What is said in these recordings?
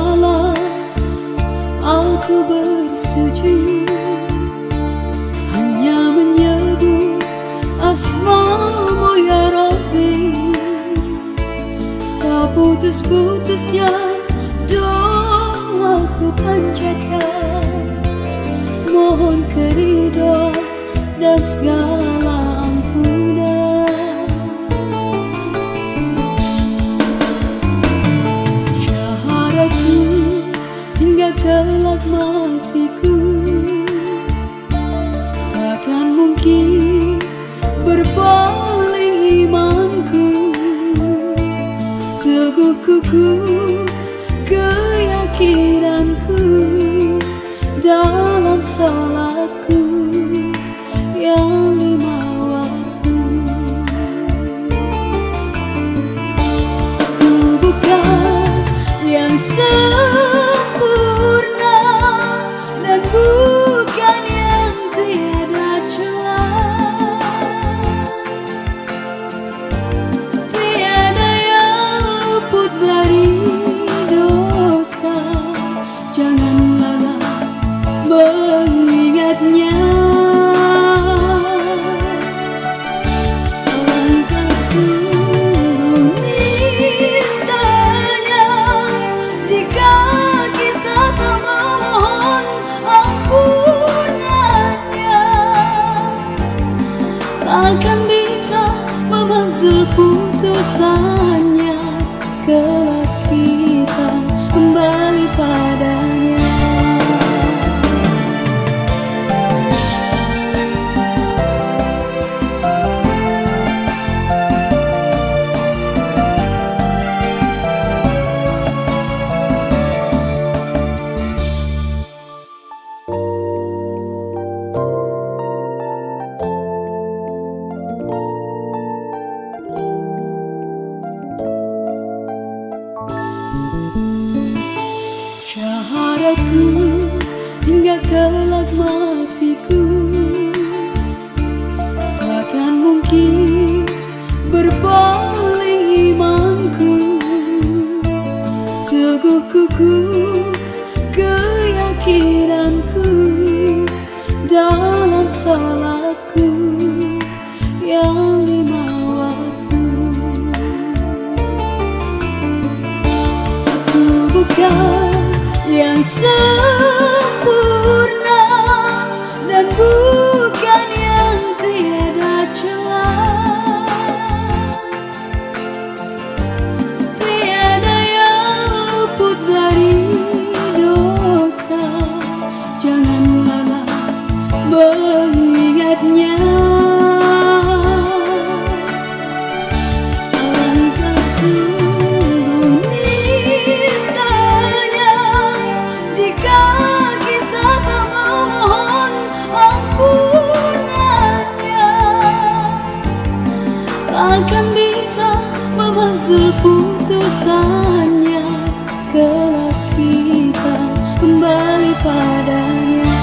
salah, aku bersujud hanya menyebut asmamu ya Rabbi. Tak putus-putusnya doaku panjatkan, mohon keridhaan dan segala ampunan. Syahadatku hingga kelak matiku, takkan mungkin berpaling imanku. Teguh kukuh keyakinanku dalam salatku yang 5 waktu. Ku bukan yang sempurna dan bukan yang tiada celah. Tiada yang luput dari dosa, janganlah mengingatnya. Alangkah sungguh nistanya jika kita tak memohon ampunannya. Takkan bisa memanggil putusannya, kelak kita kembali padanya. Syahadatku hingga kelak matiku, takkan mungkin berpaling imanku. Teguh kukuh keyakinanku dalam salatku yang 5 waktu. Aku bukan yang sempurna dan bukan yang tiada celah. Tiada yang luput dari dosa, janganlah mengingatnya. Alangkah sungguh nistanya jika kita tak memohon ampunannya. Takkan bisa memanggil putusannya, kelak kita kembali padanya.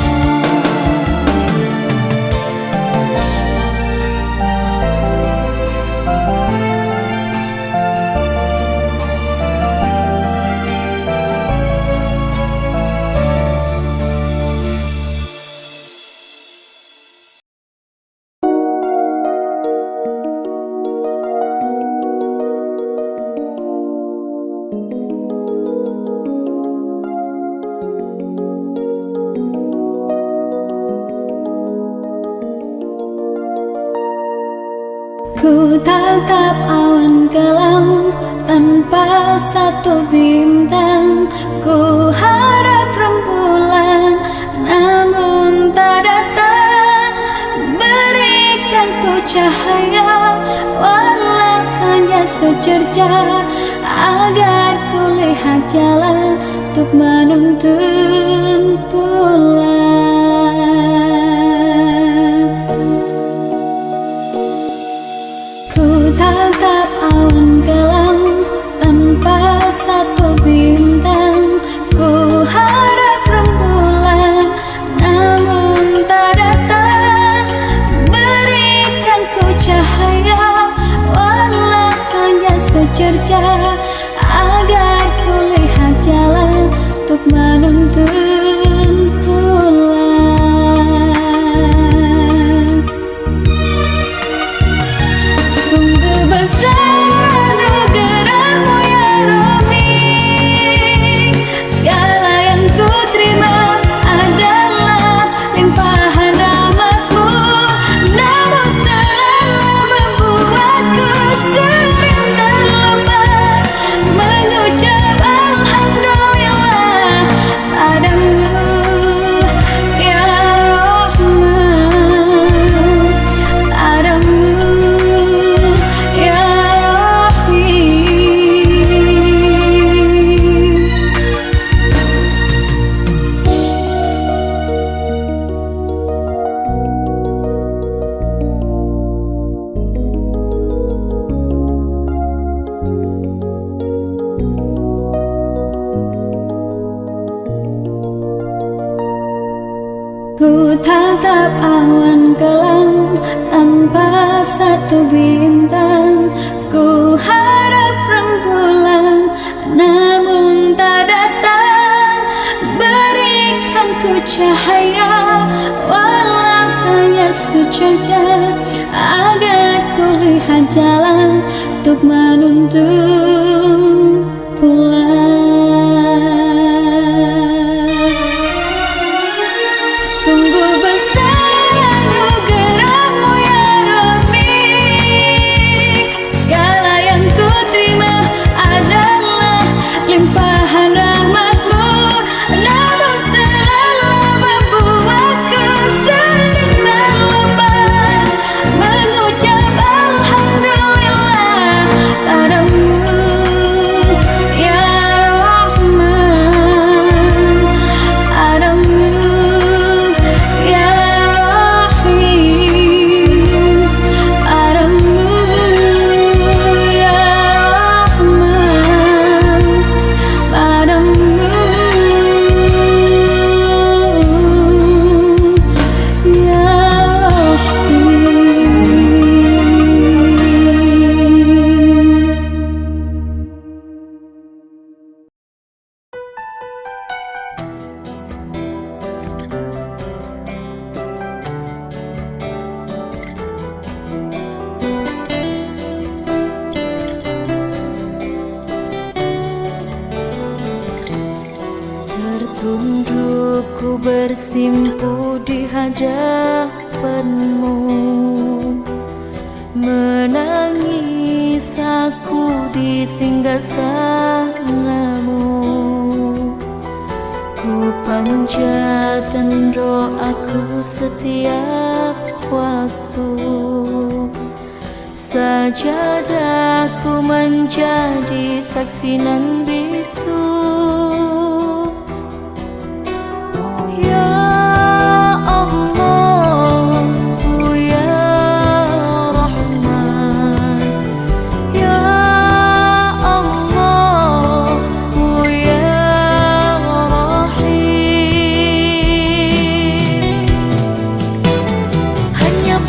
Ku tatap awan kelam tanpa satu bintang. Ku harap rembulan namun tak datang. Berikan ku cahaya walau hanya secerca, agar ku lihat jalan untuk menuntun pulang. Ku tatap awan kelam tanpa satu bintang. Ku harap rembulan namun tak datang. Berikan ku cahaya walau hanya secerca, agar ku lihat jalan Ku tatap awan kelam tanpa satu bintang. Ku harap rembulan namun tak datang. Berikan ku cahaya walau hanya secuil agar ku lihat jalan untuk menuntun pulang. Sungguh besar anugerahmu ya Rabbi, segala yang ku terima adalah limpahan rahmatmu, namun selalu membuatku sering terlupa mengucap alhamdulillah padamu ya Rahman, padamu ya Rahim, padamu ya Rahman, padamu ya Tertunduk ku bersimpu di hadapanmu, menangis aku di singgasanamu. Ku panjatkan doaku setiap waktu, sajadahku menjadi saksi nan bisu.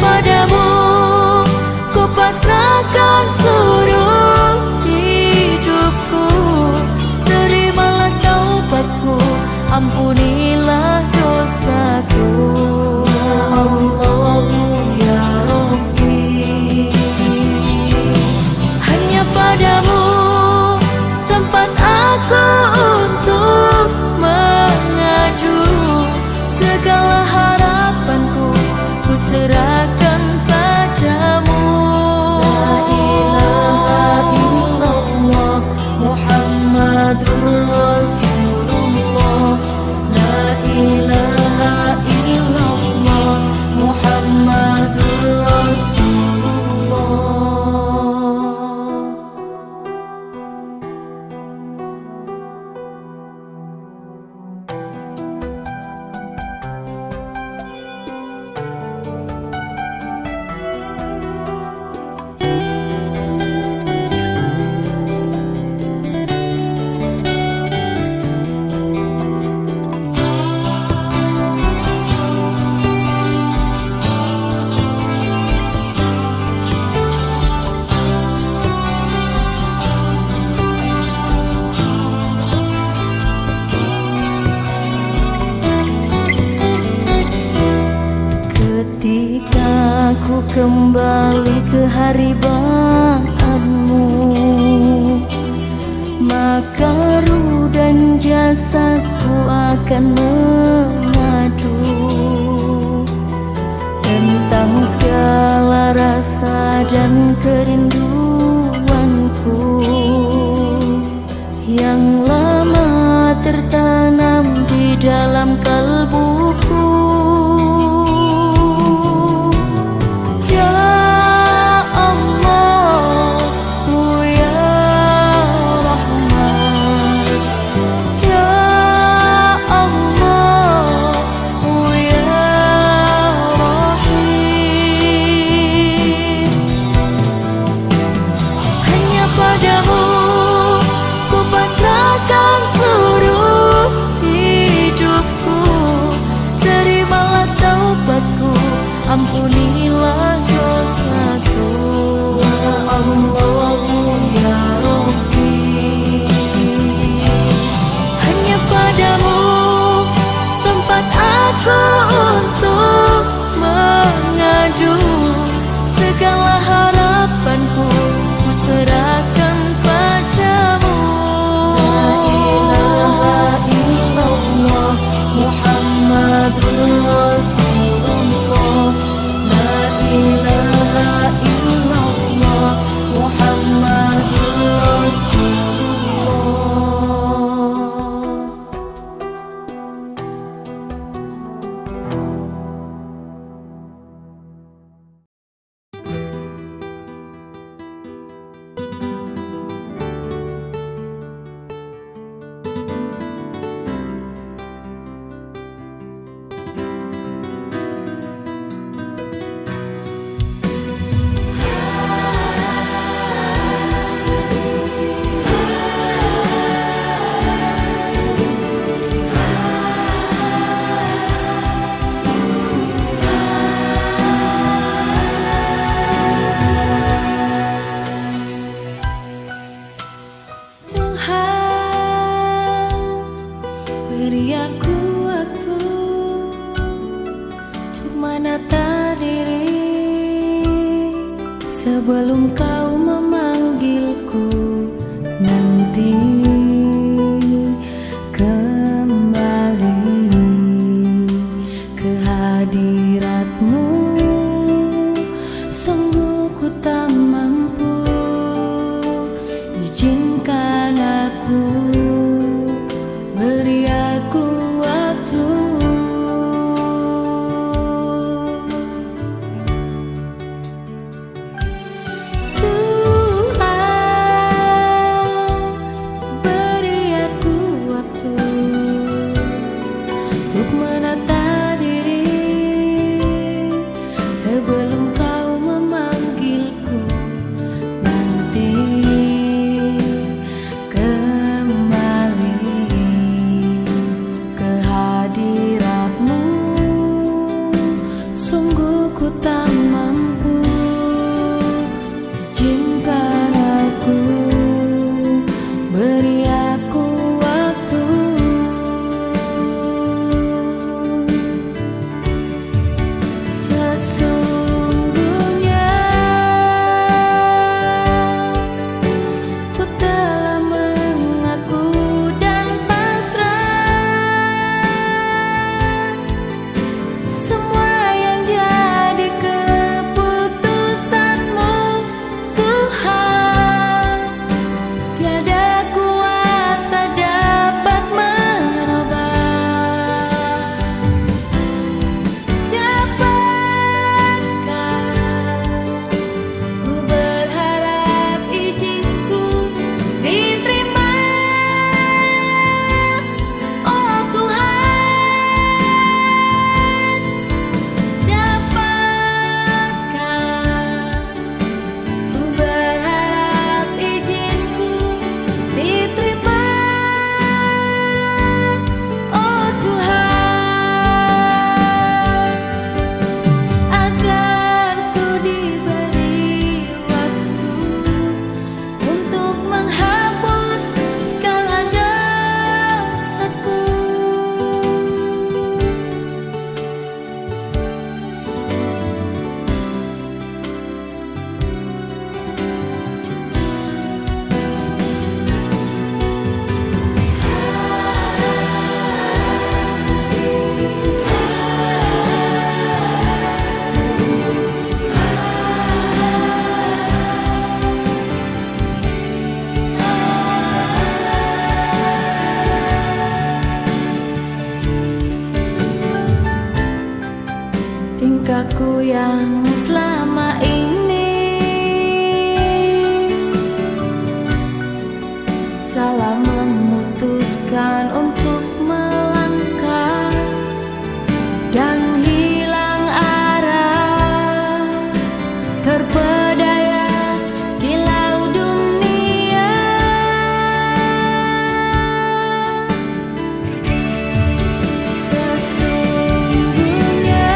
Padamu ku pasrahkan seluruh hidupku. Terimalah taubatku, ampunilah dosaku. Ya Allah ya Rabbi, hanya padamu tempat aku untuk mengadu. Segala harapanku ku serahkan padamu. La ilaha illallah Muhammadur Rasulullah. La ilaha illallah Muhammadur Rasulullah. Ketika ku kembali ke haribaanmu, maka ruh dan jasadku akan mengadu tentang segala rasa dan kerinduanku yang lama tertanam di dalam kalbuku. Padamu ku pasrahkan seluruh hidupku. Beri aku waktu untuk menata diri sebelum kau memanggilku nanti kembali ke hadiratmu. Sungguh ku tak mampu, izinkan aku, beri aku waktu. Tuhan, beri aku waktu untuk menata diri sebelum kau memanggilku nanti kembali ke hadiratmu. Sungguh ku tak mampu, izinkan aku, beri aku waktu. Sesungguhnya ku telah mengaku dan pasrah semua yang jadi keputusanmu, Tuhan. Tiada kuasa dapat merubah. Dapatkah ku berharap izinku diterima, oh Tuhan? Dapatkah ku berharap izinku diterima, oh Tuhan? Agar ku diberi waktu untuk menghapus segala dosaku. Tingkahku yang selama ini salah memutuskan untuk melangkah dan hilang arah, terpedaya kilau dunia. Sesungguhnya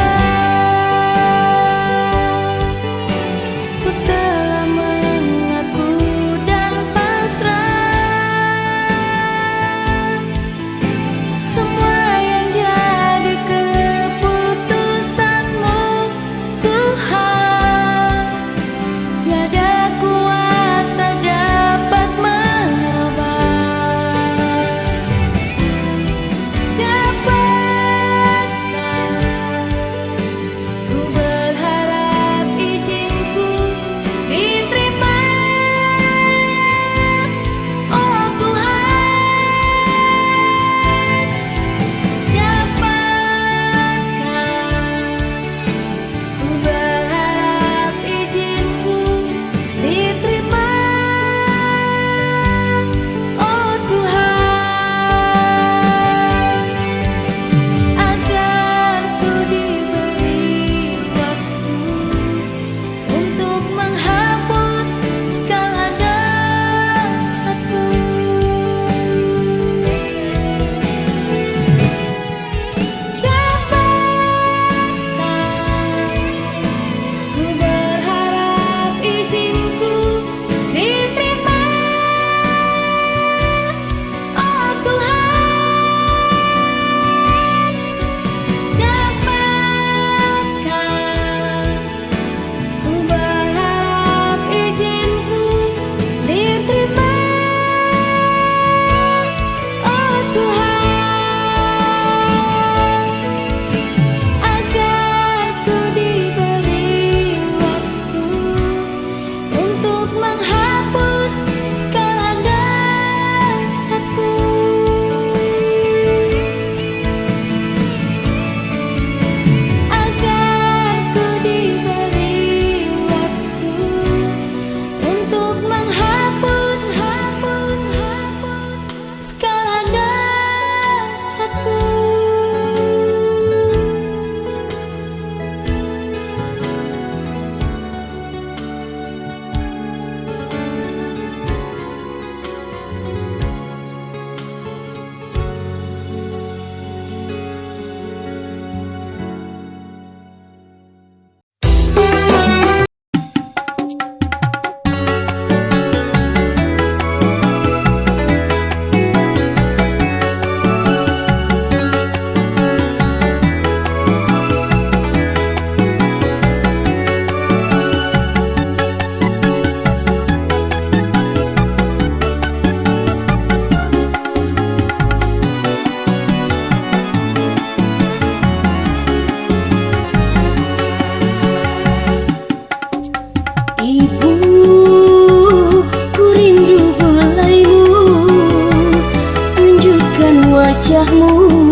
wajahmu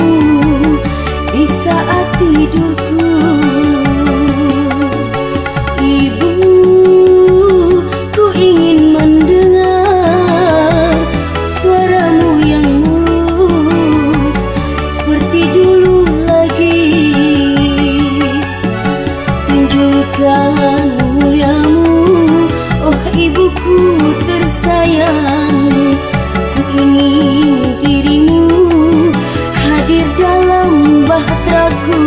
di saat tidurku. Ibu, ku ingin mendengar suaramu yang mulus seperti dulu lagi. Tunjukkan muliamu, oh ibuku tersayang. Ku ingin dirimu hadir dalam bahteraku.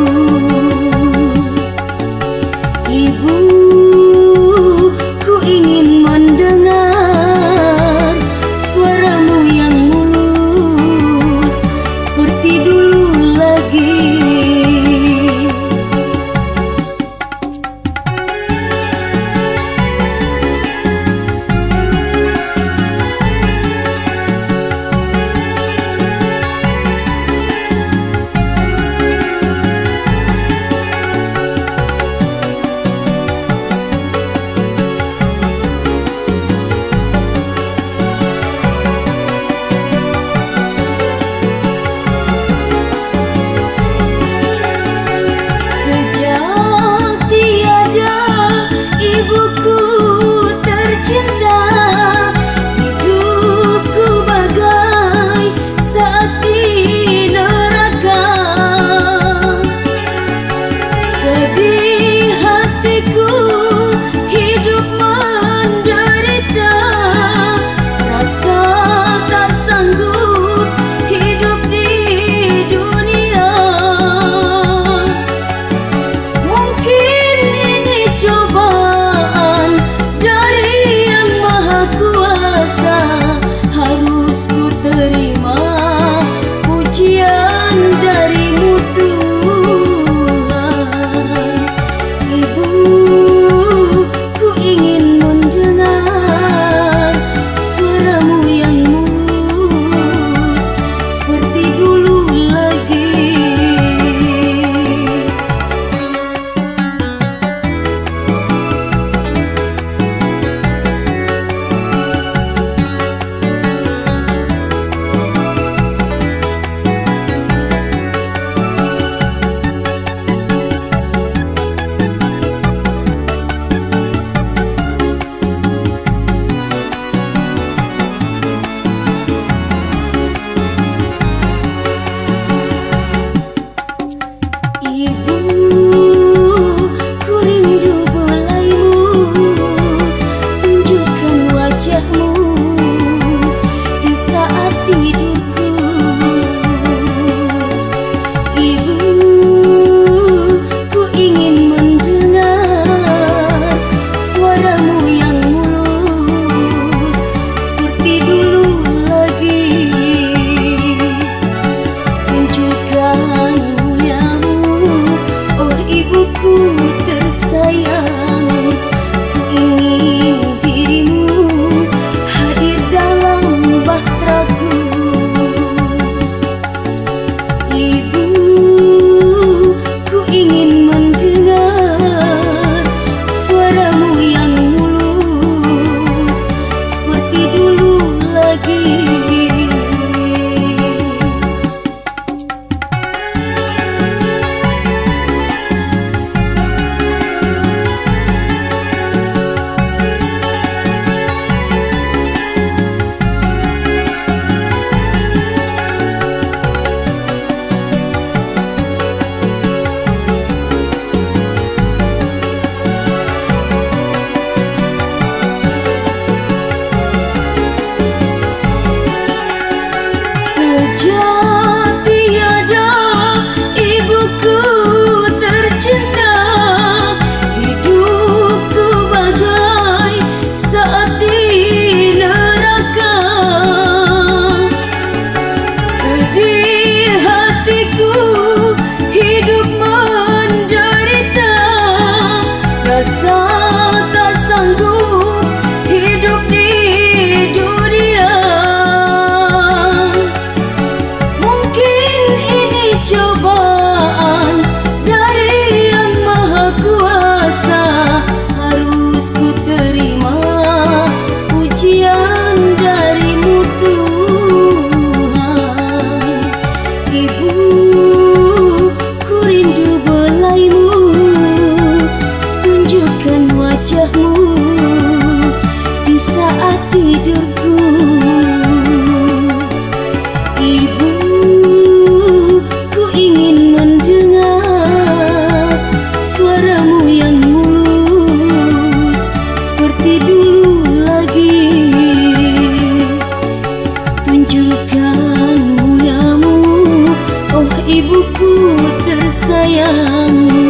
ibuku tersayang,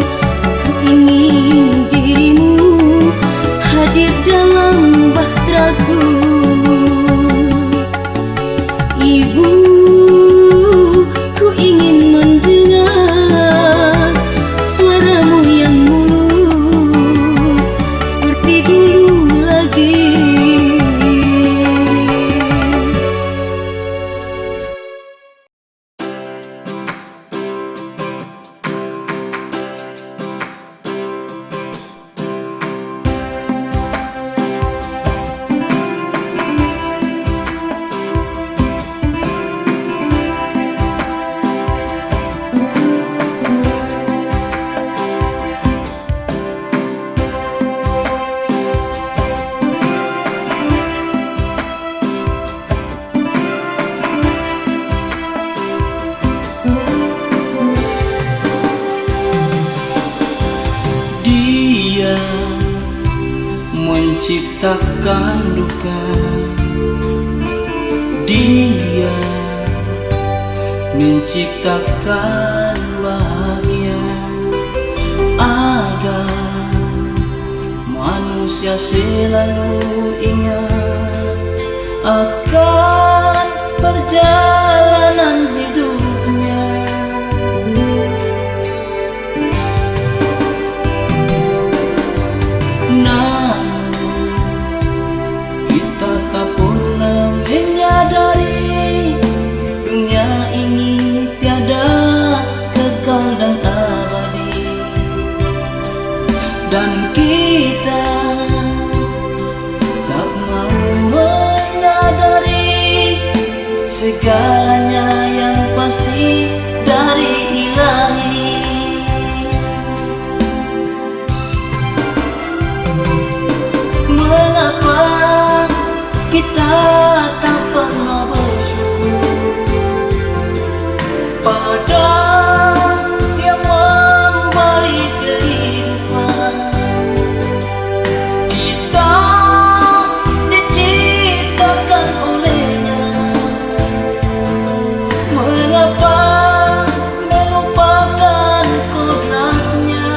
ku ingin dirimu hadir dalam bahteraku. Ibu, ku ingin mendengar suaramu yang mulus seperti dulu lagi. Dia menciptakan duka, Dia menciptakan bahagia, agar manusia selalu ingat akan perjalanan hidupnya. Kita tak pernah menyadari dunia ini tiada kekal dan abadi, dan kita tak mau menyadari segalanya yang pasti dari Ilahi. Mengapa kita tak pernah bersyukur pada yang memberi kehidupan? Kita diciptakan olehnya. Mengapa melupakan kodratnya?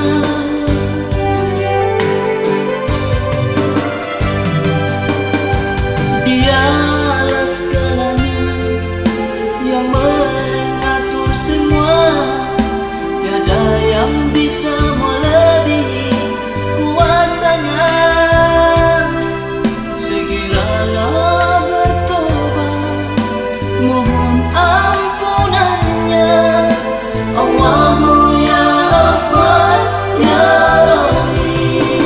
Dialah segalanya yang mengatur semua, tiada yang bisa melebihi kuasanya. Segeralah bertobat, mohon ampunannya. Allahu ya Rahman ya Rahim.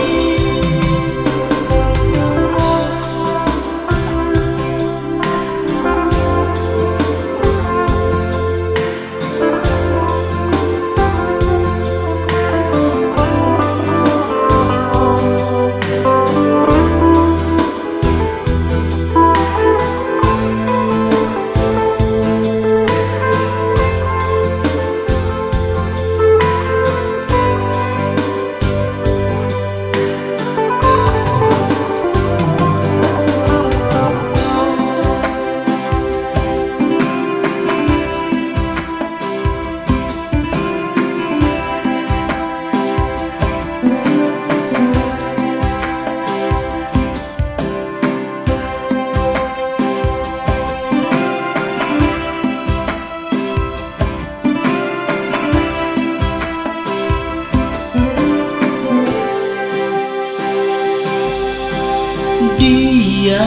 Dia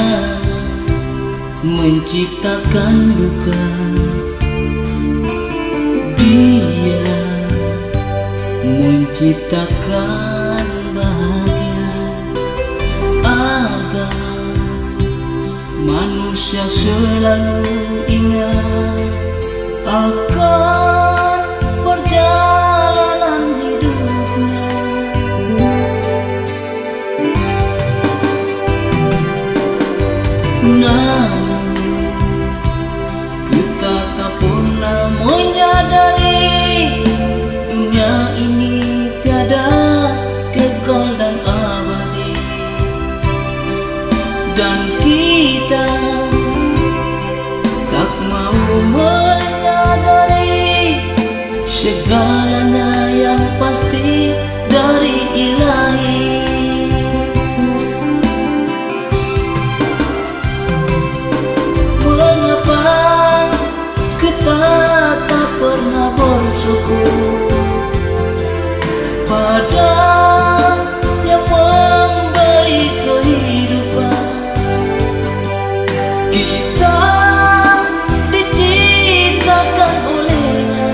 menciptakan duka, Dia menciptakan bahagia, agar manusia selalu ingat akan perjalanan hidupnya. Namun kita tak pernah menyadari dunia ini tiada kekal dan abadi, dan kita tak mau menyadari bersyukur pada yang memberi kehidupan. Kita diciptakan olehnya,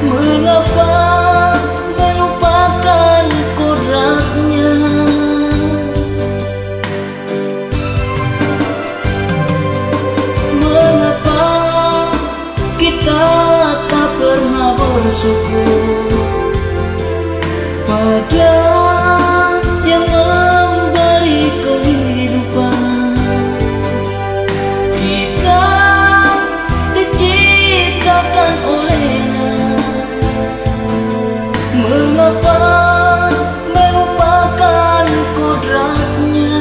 mengapa melupakan kodratnya? Mengapa kita tak pernah bersyukur pada yang memberi kehidupan? Kita diciptakan olehnya, mengapa melupakan kodratnya?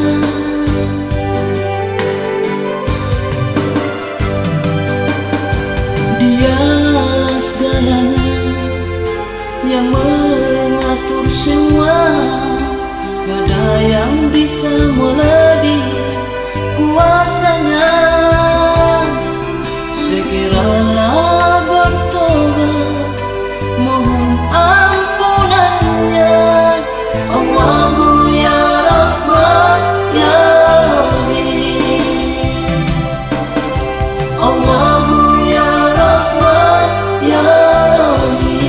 Dialah segalanya yang mengatur semua, tiada yang bisa melebihi kuasanya. Segeralah bertobat, mohon ampunannya. Allahu ya Rahman ya Rahim, Allahu ya Rahman ya Rahim.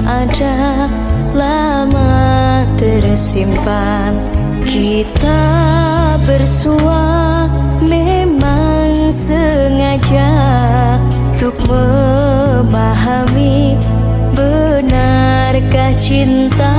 ada lama tersimpan. Kita bersua memang sengaja untuk memahami benarkah cinta.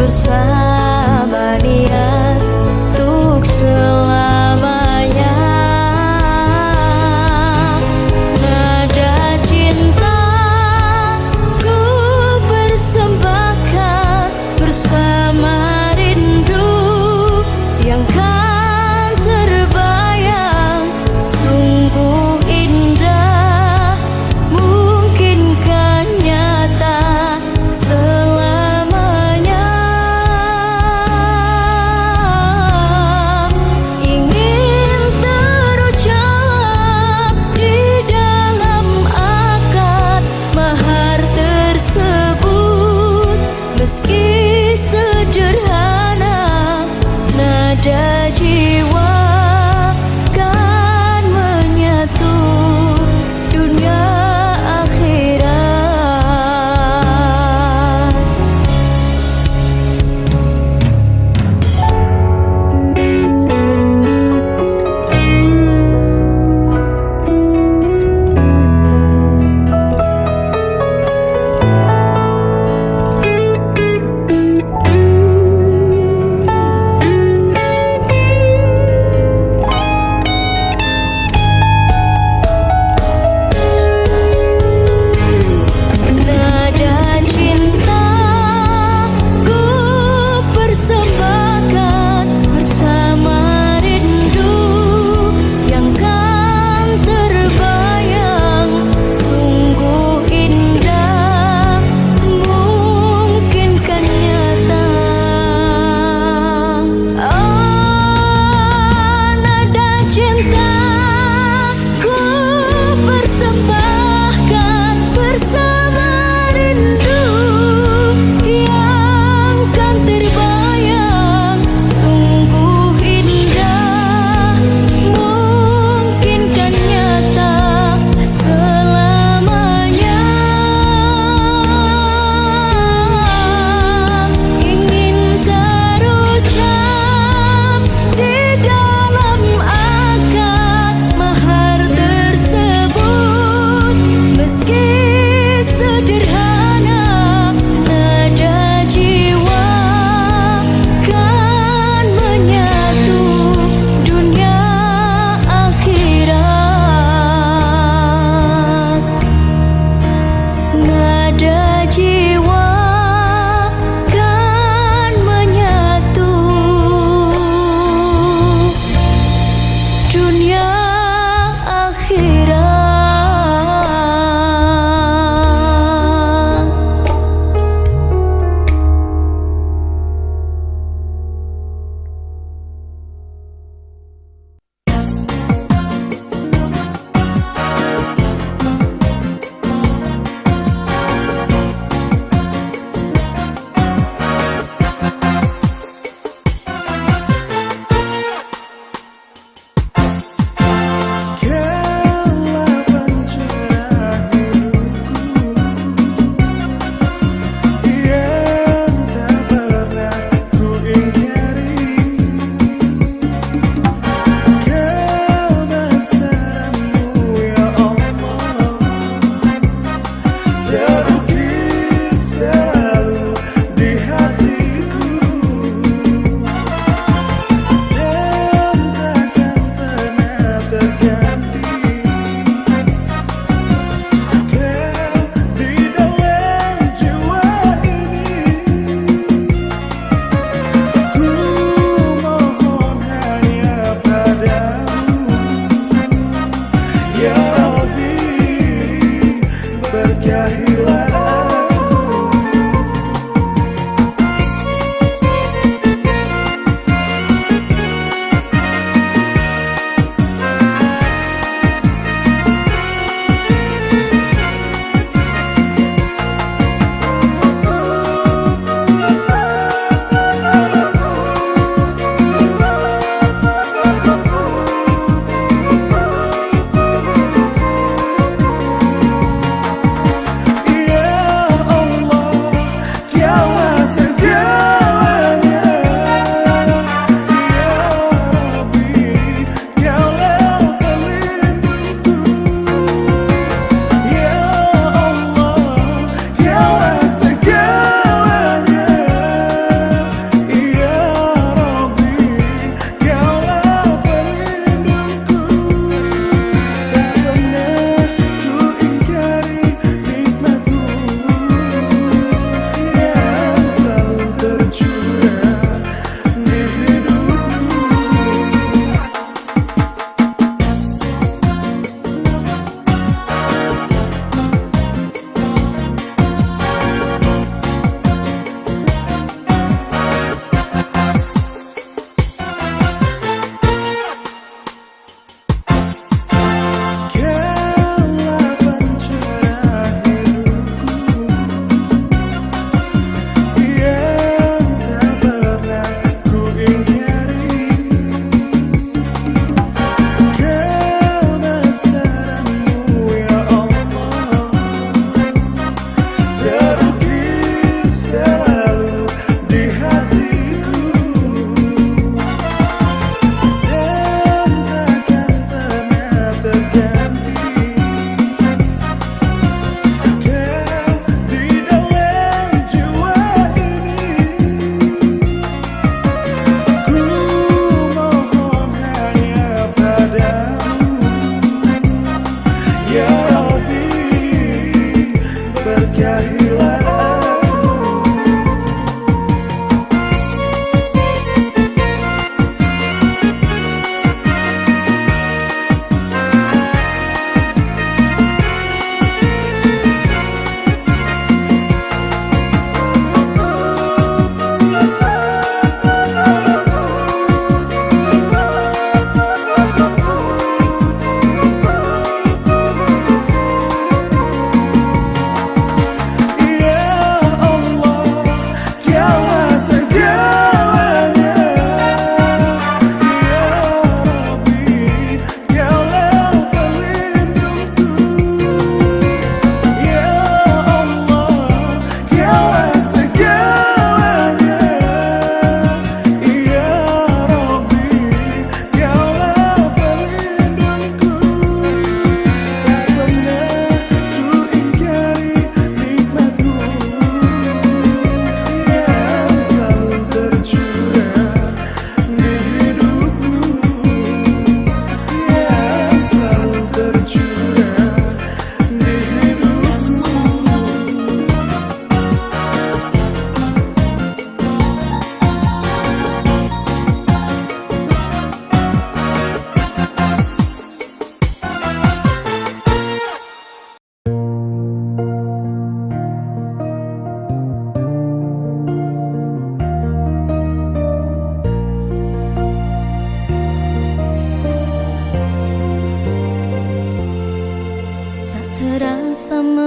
Bersama niat untuk selamanya. Nada cinta ku persembahkan bersama rindu yang kan terbayang. Sungguh indah, mungkinkah nyata meski sederhana. Nada jiwa kan menyatu dunia akhirat.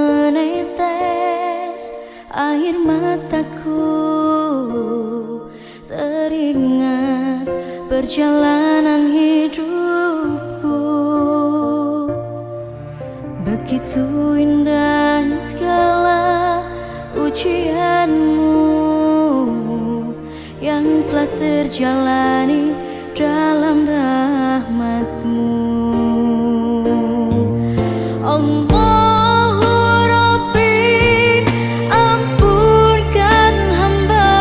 menetes air mataku, teringat perjalanan hidupku. Begitu indahnya segala ujianmu yang telah terjalani dalam rahmatmu. Allahu Rabbi, ampunkan hamba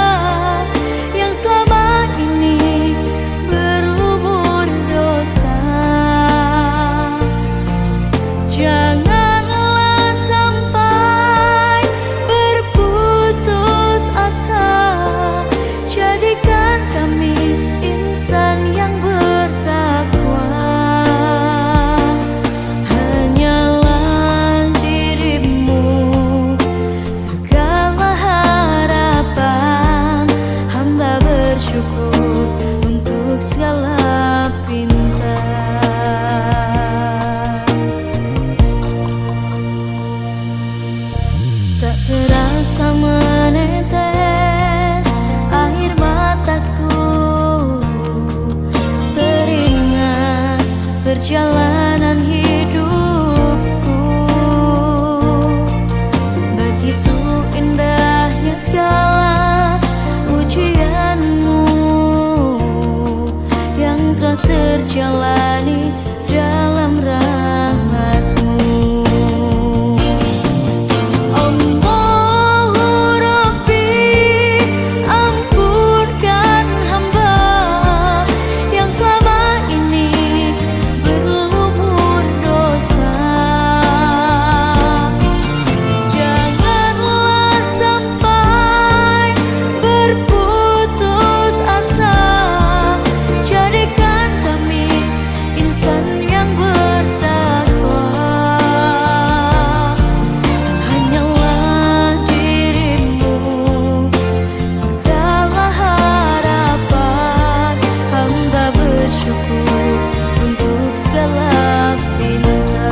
yang selama ini berlumur dosa. Janganlah sampai berputus asa, jadikan kami insan yang bertakwa. Hanyalah dirimu segala harapan, hamba bersyukur untuk segala pinta. Tak terasa menetes air mataku, teringat perjalanan hidupku. Begitu indahnya segala ujianmu yang telah terjalani dalam rahmatmu. Allahu Rabbi, ampunkan hamba yang selama ini berlumur dosa. Janganlah sampai berputus asa, jadikan kami insan yang bertakwa. Hanyalah dirimu segala harapan, hamba bersyukur untuk segala pinta.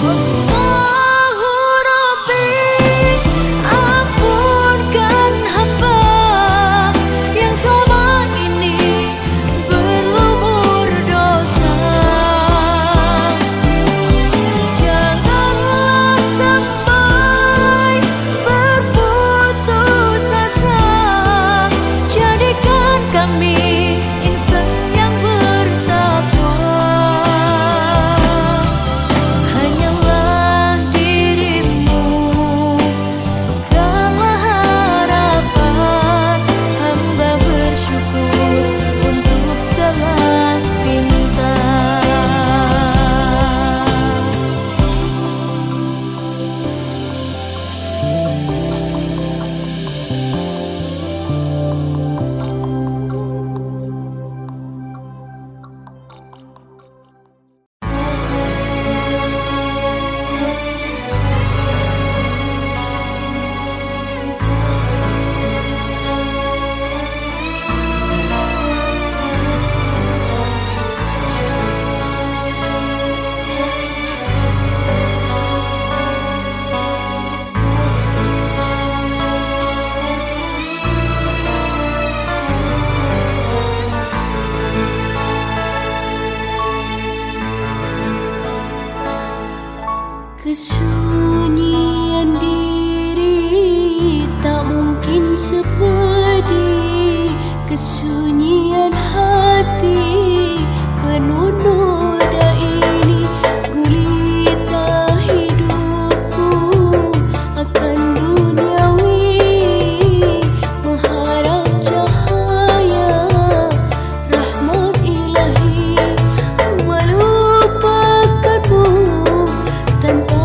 Allahu Rabbi, ampunkan hamba yang selama ini berlumur dosa. Janganlah sampai berputus asa, jadikan kami insan yang bertakwa. Hanyalah dirimu segala harapan, hamba bersyukur untuk segala pinta. Kesunyian diri tak mungkin sepedi, kesunyian hati penuh noda ini. Gulita hidupku akan duniawi, mengharap cahaya rahmat ilahi. Melupakanmu tanpa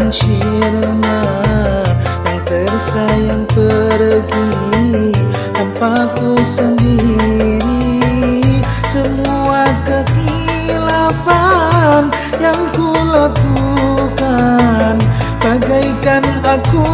dan Syirna yang tersayang pergi, tanpaku sendiri. Semua kekhilafan yang kulakukan, bagaikan aku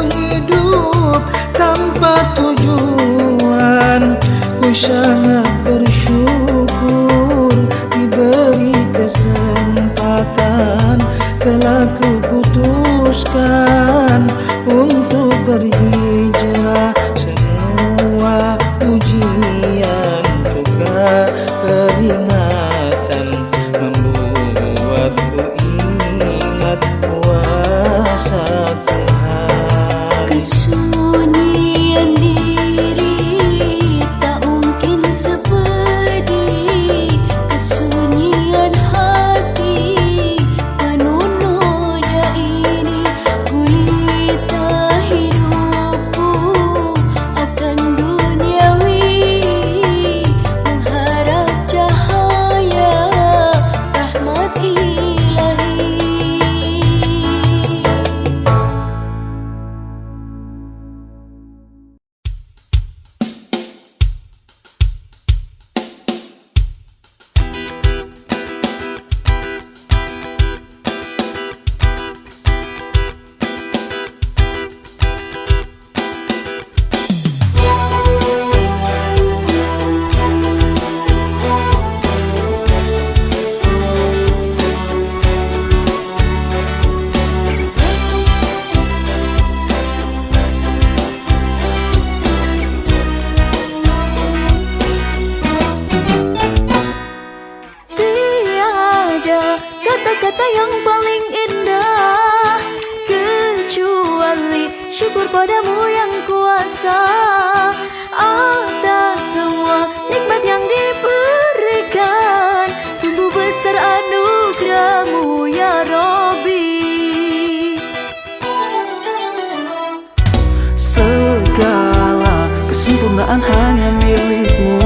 hidup tanpa tujuan. Ku sangat bersyukur diberi kesempatan, telah kuputuskan untuk berhijrah. Semua ujian juga peringatan, membuatku ingat kuasa Tuhan. Kesunyian diri tak mungkin seperti kesunyian hati penuh noda ini. Gulita hidupku akan duniawi, mengharap cahaya rahmat ilahi. Tiada kata-kata yang paling indah kecuali syukur padamu yang kuasa atas semua nikmat yang diberikan. Sungguh besar anugerahmu ya Rabbi. Segala kesempurnaan hanya milikmu,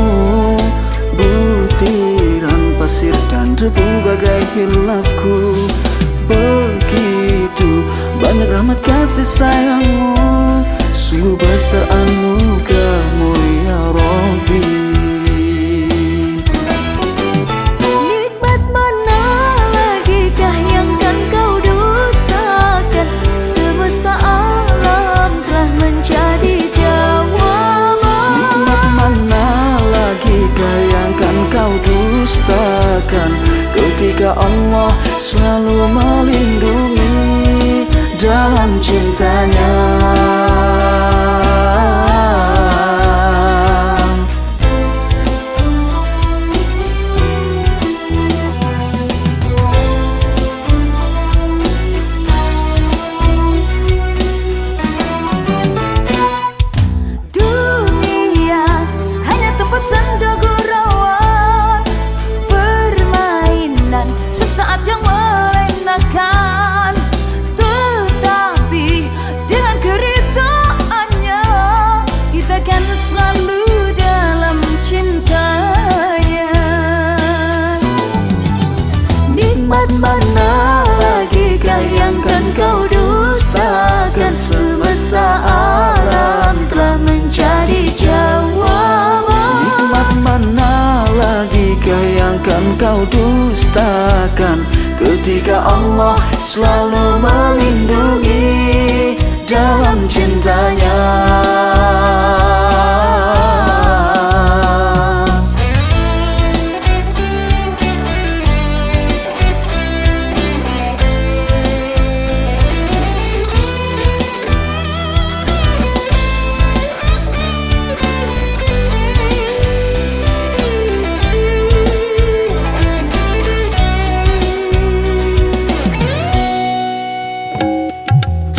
butiran pasir dan debu bagai hilafku. Begitu banyak rahmat kasih sayangmu, sungguh besar anugerahmu ya Rabbi. Nikmat mana lagikah yang kan kau dustakan? Semesta alam telah menjadi jawaban. Nikmat mana lagi yang kan kau dustakan, ketika Allah selalu melindungi dalam cintanya. Dunia hanya tempat senda gurauan, permainan sesaat yang melenakan. Tetapi dengan keritaannya kita kan selalu dalam cintanya. Nikmat mana lagi yang kan kau dustakan? Semesta alam telah menjadi jawaban. Nikmat mana lagi yang kan kau dustakan, ketika Allah selalu melindungi dalam cintanya.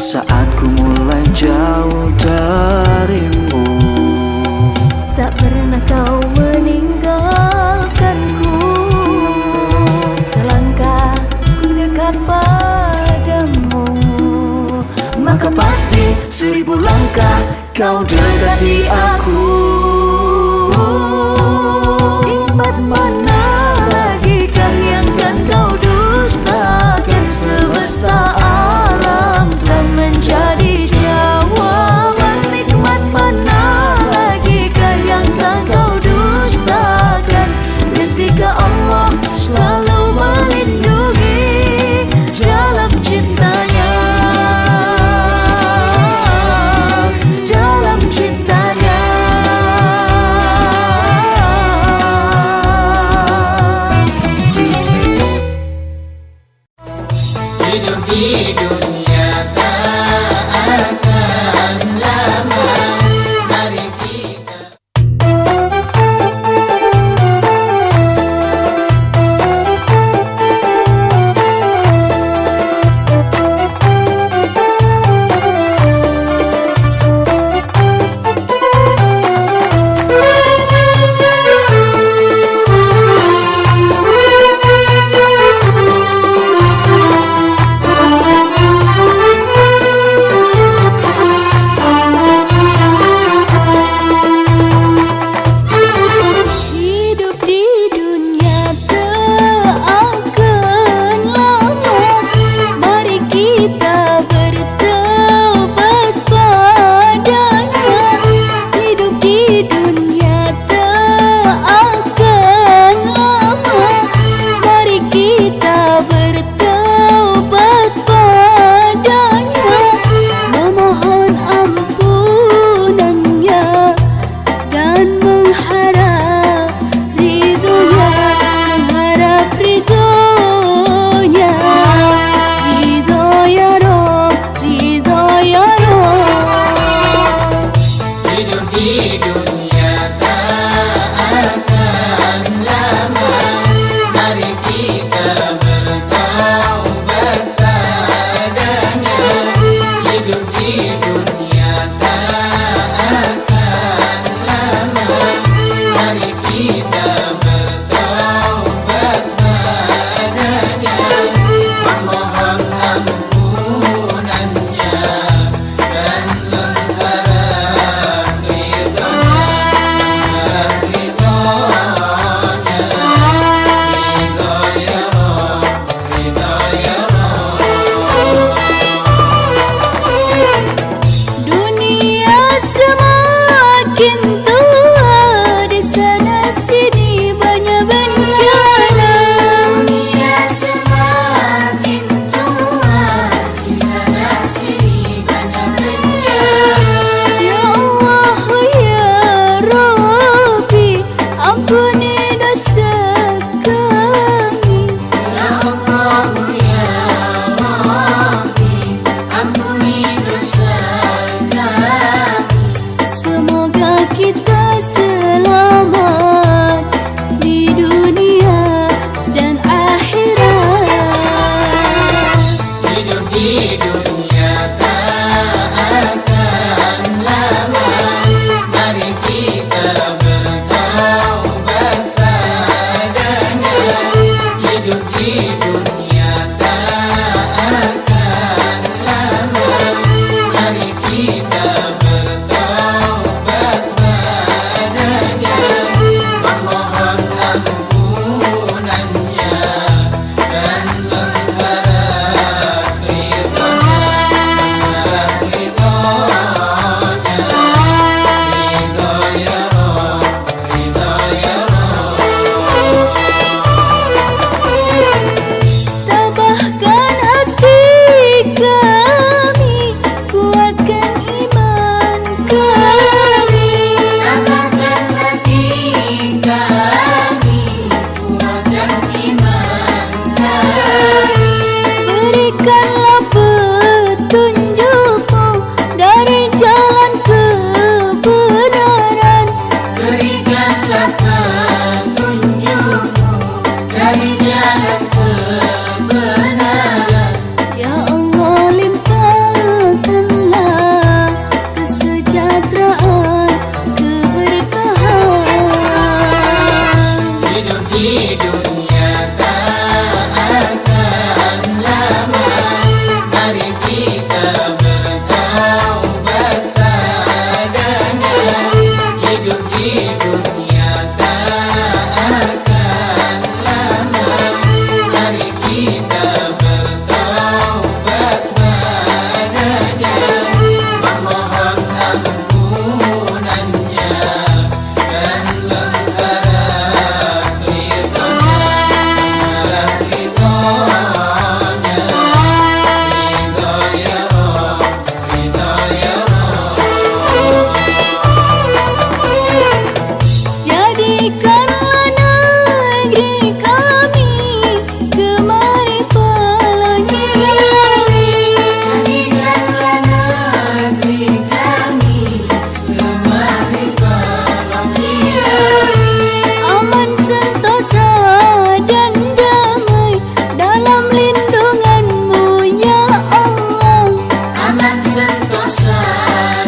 Saat ku mulai jauh darimu, Tak pernah kau meninggalkanku. Selangkah ku dekat padamu, maka pasti 1000 langkah kau dekati aku. nikmat mana lagi yang kan kau dustakan? Semesta alam bertaubat padanya, hidup di dunia tak akan lama. Mari kita bertaubat padanya, memohon ampunannya dan berharap ridhonya, ridho ya Rabb, ridho ya Rabb. Jadikanlah negeri kami gemari pelangi. Jadikanlah negeri kami gemari pelangi, Aman sentosa dan damai dalam lindunganmu ya Allah. aman sentosa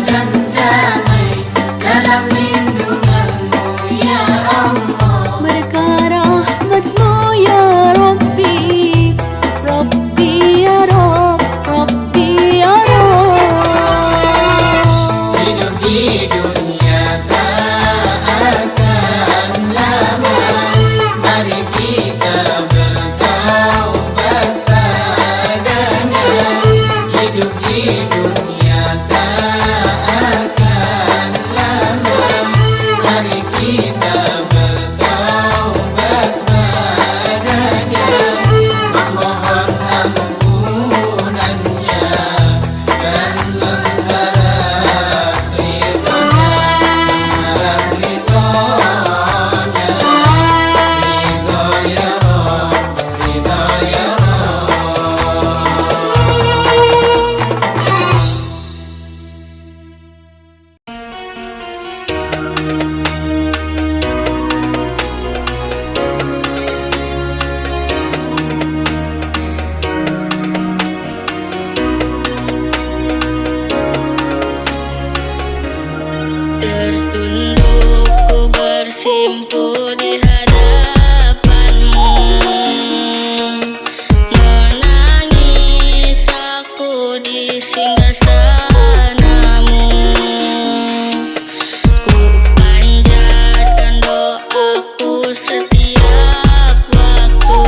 dan damai dalam lindunganmu ya Allah. Berkah rahmatmu ya Rabbi, Rabbi ya Rabb, Rabbi ya Rabb. Hidup di dunia tak akan lama. Mari kita bertaubat padanya, hidup di dunia tak akan lama. Mari kita bertaubat padanya, memohon ampunannya dan berharap ridhonya, ridho ya Rabb, ridho ya Tertunduk ku bersimpu di hadapanmu, menangis aku di singgasanamu. Ku panjatkan doaku setiap waktu,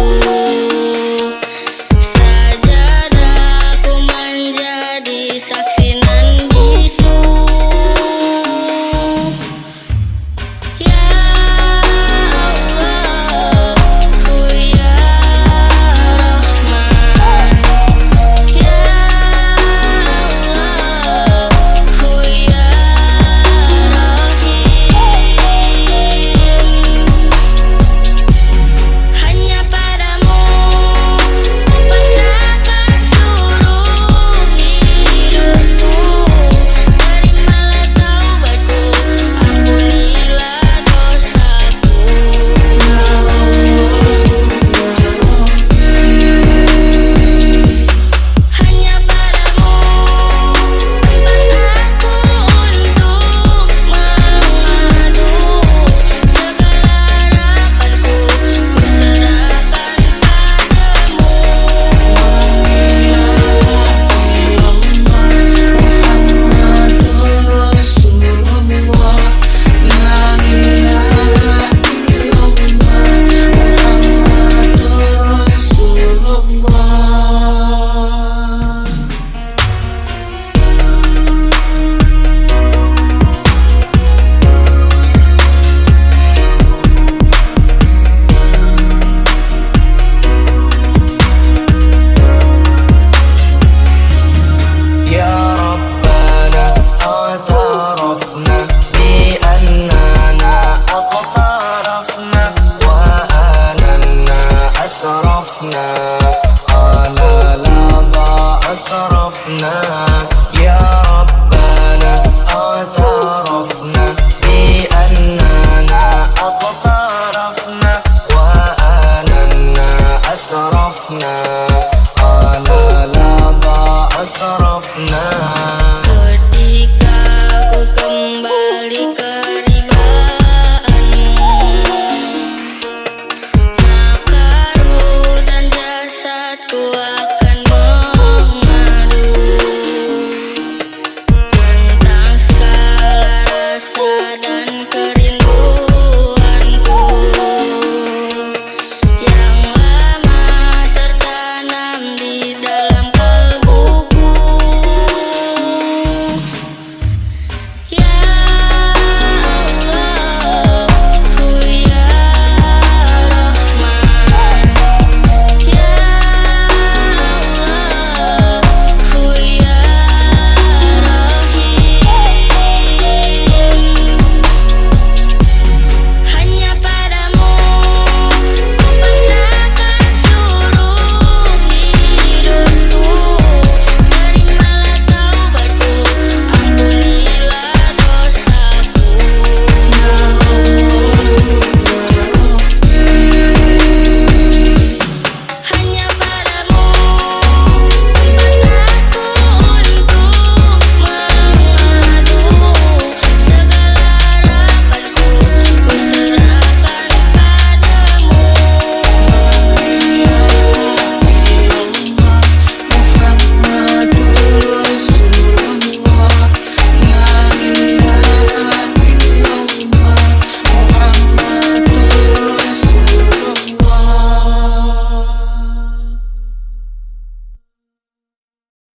sajadaku menjadi saksi nan bisu. Ya Allah, ya Rahman, ya Allah, ya Rahim. Hanya padamu ku pasrahkan seluruh hidupku. Terimalah taubatku, ampunilah dosaku. Hanya padamu tempat aku untuk mengadu, segala harapanku ku serahkan padamu. Ya Rabbana a'tarafna bi annana aqtarafna wa ananna asrafna ala la asrafna. Ya Rabbana